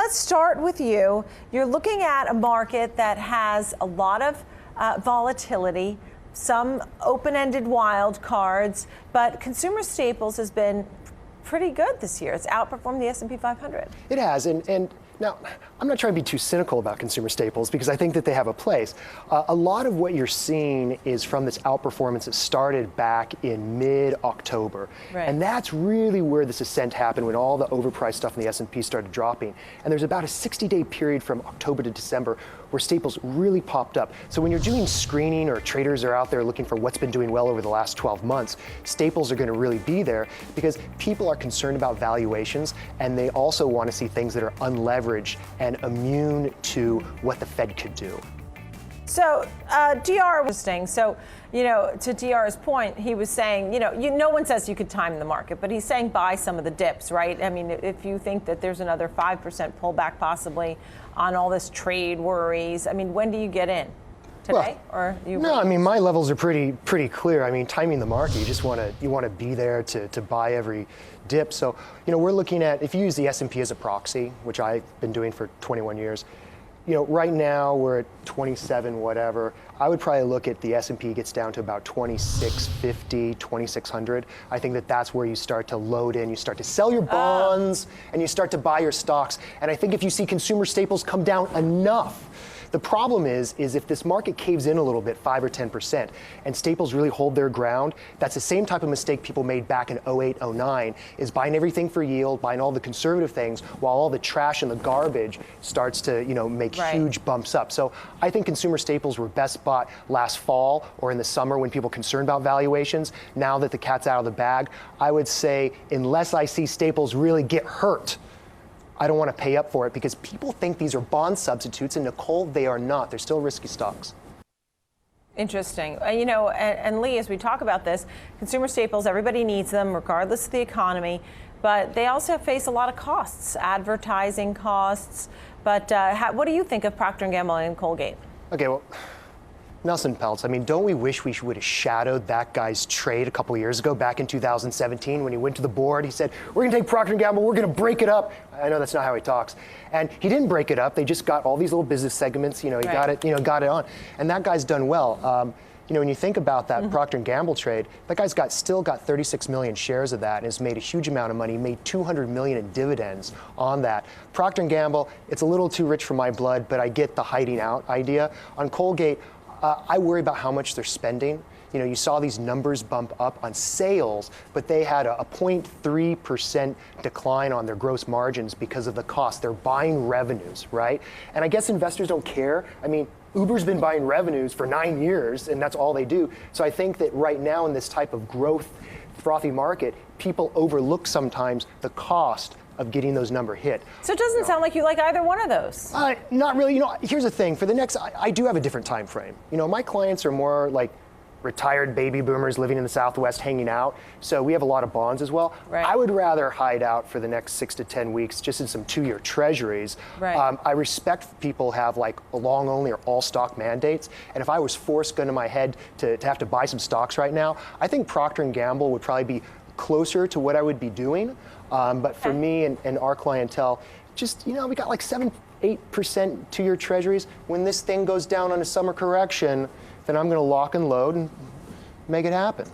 let's start with you. You're looking at a market that has a lot of volatility, some open-ended wild cards, but consumer staples has been pretty good this year. It's outperformed the S&P 500. It has, and now, I'm not trying to be too cynical about consumer staples because I think that they have a place. A lot of what you're seeing is from this outperformance that started back in mid-October. Right. And that's really where this ascent happened, when all the overpriced stuff in the S&P started dropping. And there's about a 60-day period from October to December where staples really popped up. So when you're doing screening or traders are out there looking for what's been doing well over the last 12 months, staples are going to really be there because people are concerned about valuations, and they also want to see things that are unleveraged and immune to what the Fed could do. So DR was saying, so, to DR's point, he was saying, no one says you could time the market, but he's saying buy some of the dips, right? I mean, if you think that there's another 5% pullback possibly on all this trade worries, I mean, when do you get in? Today? No, I mean, my levels are pretty clear. I mean, timing the market, you just want to be there to buy every dip. So, we're looking at, if you use the S&P as a proxy, which I've been doing for 21 years, right now we're at 27 whatever. I would probably look at the S&P gets down to about 2650, 2600. I think that's where you start to load in, you start to sell your bonds, and you start to buy your stocks. And I think if you see consumer staples come down enough, the problem is if this market caves in a little bit, 5 or 10%, and staples really hold their ground, that's the same type of mistake people made back in 08, 09, is buying everything for yield, buying all the conservative things, while all the trash and the garbage starts to, make huge bumps up. So I think consumer staples were best bought last fall or in the summer when people were concerned about valuations. Now that the cat's out of the bag, I would say unless I see staples really get hurt, I don't want to pay up for it because people think these are bond substitutes, and Nicole, they are not. They're still risky stocks. Interesting. And Lee, as we talk about this, consumer staples, everybody needs them regardless of the economy, but they also face a lot of costs, advertising costs. But what do you think of Procter & Gamble and Colgate? Okay, well, Nelson Peltz, I mean, don't we wish we would have shadowed that guy's trade a couple of years ago, back in 2017, when he went to the board? He said, we're going to take Procter & Gamble, we're going to break it up. I know that's not how he talks. And he didn't break it up. They just got all these little business segments, he got it on. And that guy's done well. When you think about that Procter & Gamble trade, that guy's still got 36 million shares of that and has made a huge amount of money. He made $200 million in dividends on that. Procter & Gamble, it's a little too rich for my blood, but I get the hiding out idea. On Colgate, I worry about how much they're spending. You saw these numbers bump up on sales, but they had a 0.3% decline on their gross margins because of the cost. They're buying revenues, right? And I guess investors don't care. I mean, Uber's been buying revenues for 9 years, and that's all they do. So I think that right now in this type of growth, frothy market, people overlook sometimes the cost of getting those numbers hit. So it doesn't sound like you like either one of those. Not really. Here's the thing. For the next, I do have a different time frame. My clients are more like retired baby boomers living in the Southwest hanging out. So we have a lot of bonds as well. Right. I would rather hide out for the next 6 to 10 weeks just in some 2-year treasuries. Right. I respect people have like a long only or all stock mandates. And if I was forced gun to my head to have to buy some stocks right now, I think Procter & Gamble would probably be closer to what I would be doing. But for me and our clientele, just, we got like 7-8% 2-year treasuries. When this thing goes down on a summer correction, then I'm going to lock and load and make it happen.